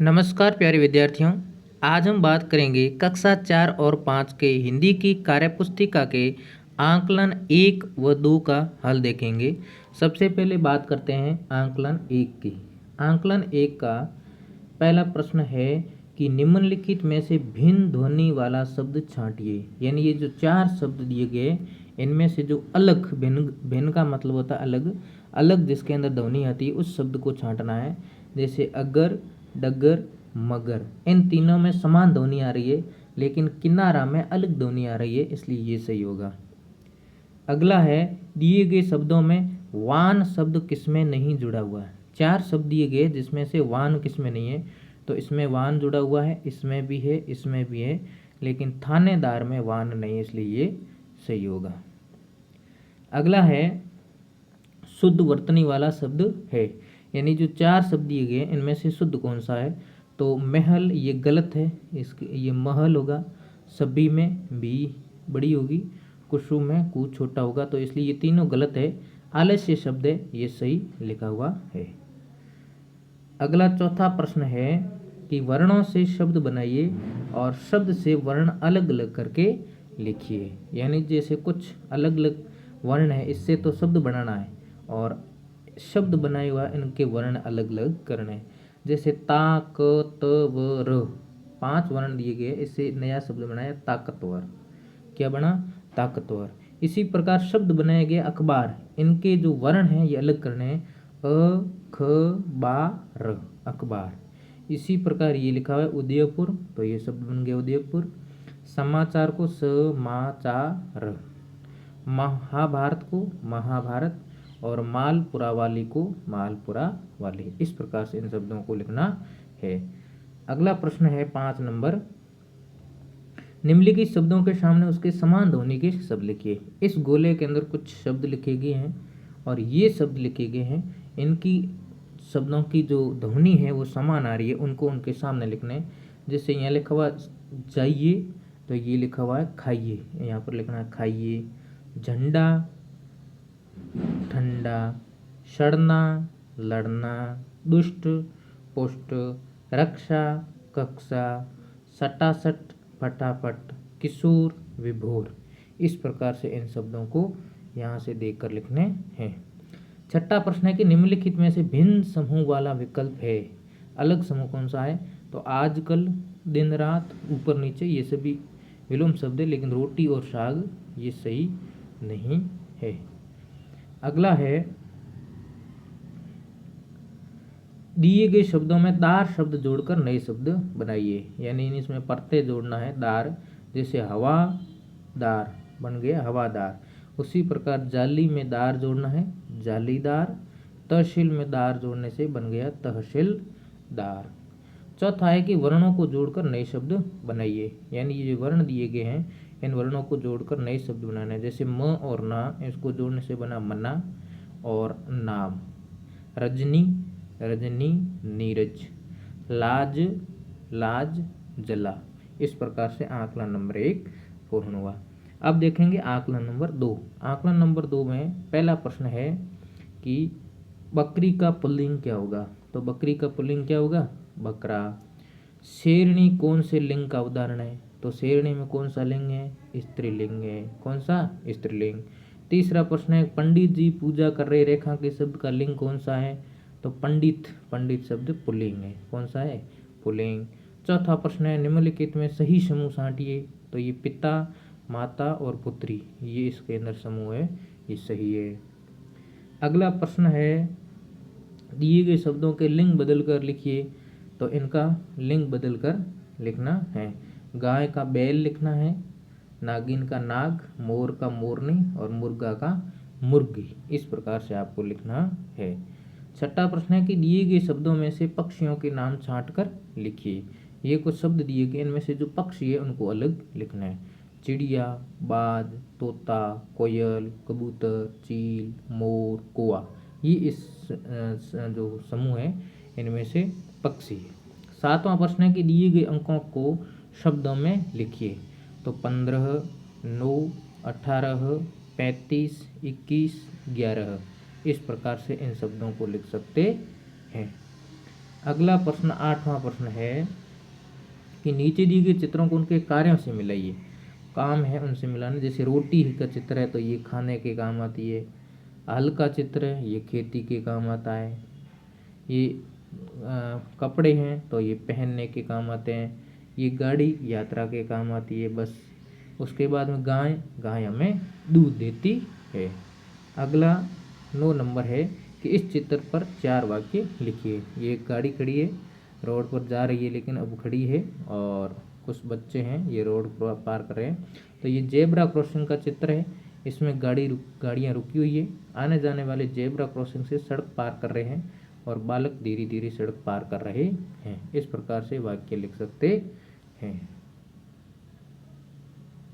नमस्कार प्यारे विद्यार्थियों। आज हम बात करेंगे कक्षा 4 और 5 के हिंदी की कार्यपुस्तिका के आकलन 1 व 2 का हल देखेंगे। सबसे पहले बात करते हैं आकलन 1 की। आकलन 1 का पहला प्रश्न है कि निम्नलिखित में से भिन्न ध्वनि वाला शब्द छांटिए। यानी ये जो 4 शब्द दिए गए इनमें से जो अलग, भिन्न का मतलब होता है अलग, अलग जिसके अंदर ध्वनि आती है उस शब्द को छांटना है। जैसे अगर, डगर, मगर, इन तीनों में समान ध्वनि आ रही है लेकिन किनारा में अलग ध्वनि आ रही है, इसलिए ये सही होगा। अगला है दिए गए शब्दों में वान शब्द किसमें नहीं जुड़ा हुआ है। 4 शब्द दिए गए जिसमें से वान किसमें नहीं है, तो इसमें वान जुड़ा हुआ है, इसमें भी है, इसमें भी है, लेकिन थानेदार में वान नहीं है, इसलिए ये सही होगा। अगला है शुद्ध वर्तनी वाला शब्द है। यानी जो 4 शब्द दिए गए इनमें से शुद्ध कौन सा है, तो महल ये गलत है, इसके ये महल होगा। सभी में भी बड़ी होगी, कुसुम में कु छोटा होगा, तो इसलिए ये तीनों गलत है। आलस्य शब्द है, ये सही लिखा हुआ है। अगला चौथा प्रश्न है कि वर्णों से शब्द बनाइए और शब्द से वर्ण अलग अलग करके लिखिए। यानी जैसे कुछ अलग अलग वर्ण है, इससे तो शब्द बनाना है और शब्द बनाए हुआ इनके वर्ण अलग अलग करने हैं। जैसे ता, क, त, व, र, 5 वर्ण दिए गए, इससे नया शब्द बनाया ताकतवर। क्या बना? ताकतवर। इसी प्रकार शब्द बनाए गए अखबार, इनके जो वर्ण हैं ये अलग करने हैं। अ, ख, बा, र, अखबार। इसी प्रकार ये लिखा हुआ है उदयपुर, तो ये शब्द बन गया उदयपुर। समाचार को समाचार, महाभारत को महाभारत और मालपुरा वाली को मालपुरा वाली। इस प्रकार से इन शब्दों को लिखना है। अगला प्रश्न है 5 नंबर। निम्नलिखित शब्दों के सामने उसके समान ध्वनि के शब्द लिखिए। इस गोले के अंदर कुछ शब्द लिखे गए हैं और ये शब्द लिखे गए हैं, इनकी शब्दों की जो ध्वनि है वो समान आ रही है, उनको उनके सामने लिखना है। जैसे यहाँ लिखा हुआ जाइए, तो ये लिखा हुआ है खाइए, यहाँ पर लिखना है खाइए। झंडा, ठंडा, सड़ना, लड़ना, दुष्ट, पुष्ट, रक्षा, कक्षा, सटासट, फटाफट, किशोर, विभोर। इस प्रकार से इन शब्दों को यहाँ से देखकर लिखने हैं। छठा प्रश्न है कि निम्नलिखित में से भिन्न समूह वाला विकल्प है। अलग समूह कौन सा है, तो आजकल, दिन रात, ऊपर नीचे, ये सभी विलोम शब्द है, लेकिन रोटी और साग ये सही नहीं है। अगला है दिए गए शब्दों में दार शब्द जोड़कर नए शब्द बनाइए। यानी इसमें प्रत्यय जोड़ना है दार। जैसे हवादार बन गया हवादार। उसी प्रकार जाली में दार जोड़ना है जालीदार। तहसील में दार जोड़ने से बन गया तहसीलदार। चौथा है कि वर्णों को जोड़कर नए शब्द बनाइए। यानी ये जो वर्ण दिए गए हैं इन वर्णों को जोड़कर नए शब्द बनाने हैं। जैसे म और ना, इसको जोड़ने से बना मना और नाम। रजनी, रजनी, नीरज। लाज, लाज, जला। इस प्रकार से आकलन नंबर 1 पूर्ण हुआ। अब देखेंगे आकलन नंबर 2। आकलन नंबर 2 में पहला प्रश्न है कि बकरी का पुल्लिंग क्या होगा, तो बकरी का पुल्लिंग क्या होगा, बकरा। शेरनी कौन से लिंग का उदाहरण है, तो शेरनी में कौन सा लिंग है, स्त्रीलिंग है। कौन सा, स्त्रीलिंग। तीसरा प्रश्न है पंडित जी पूजा कर रहे रेखा के शब्द का लिंग कौन सा है, तो पंडित, पंडित शब्द पुल्लिंग है। कौन सा है, पुल्लिंग। चौथा प्रश्न है निम्नलिखित में सही समूह छांटिए, तो ये पिता, माता और पुत्री, ये इसके अंदर समूह है, ये सही है। अगला प्रश्न है दिए गए शब्दों के लिंग बदलकर लिखिए, तो इनका लिंग बदलकर लिखना है। गाय का बैल लिखना है, नागिन का नाग, मोर का मोरनी और मुर्गा का मुर्गी। इस प्रकार से आपको लिखना है। छठा प्रश्न है कि दिए गए शब्दों में से पक्षियों के नाम छांटकर लिखिए। ये कुछ शब्द दिए गए, इनमें से जो पक्षी है उनको अलग लिखना है। चिड़िया, बाज, तोता, कोयल, कबूतर, चील, मोर, कौवा, ये इस जो समूह है इनमें से पक्षी है। सातवां प्रश्न है कि दिए गए अंकों को शब्दों में लिखिए, तो 15, 9, 18, 35, 21, 11। इस प्रकार से इन शब्दों को लिख सकते हैं। अगला प्रश्न 8वां प्रश्न है कि नीचे दिए गए चित्रों को उनके कार्यों से मिलाइए। काम है उनसे मिलाना, जैसे रोटी का चित्र है तो ये खाने के काम आती है, हल का चित्र है ये खेती के काम आता है, ये कपड़े हैं तो ये पहनने के काम आते हैं, ये गाड़ी यात्रा के काम आती है बस। उसके बाद में गाय हमें दूध देती है। अगला 9 नंबर है कि इस चित्र पर 4 वाक्य लिखिए। ये एक गाड़ी खड़ी है, रोड पर जा रही है लेकिन अब खड़ी है, और कुछ बच्चे हैं ये रोड पार कर रहे हैं। तो ये जेब्रा क्रॉसिंग का चित्र है, इसमें गाड़ियाँ रुकी हुई है, आने जाने वाले जेब्रा क्रॉसिंग से सड़क पार कर रहे हैं और बालक धीरे धीरे सड़क पार कर रहे हैं। इस प्रकार से वाक्य लिख सकते हैं।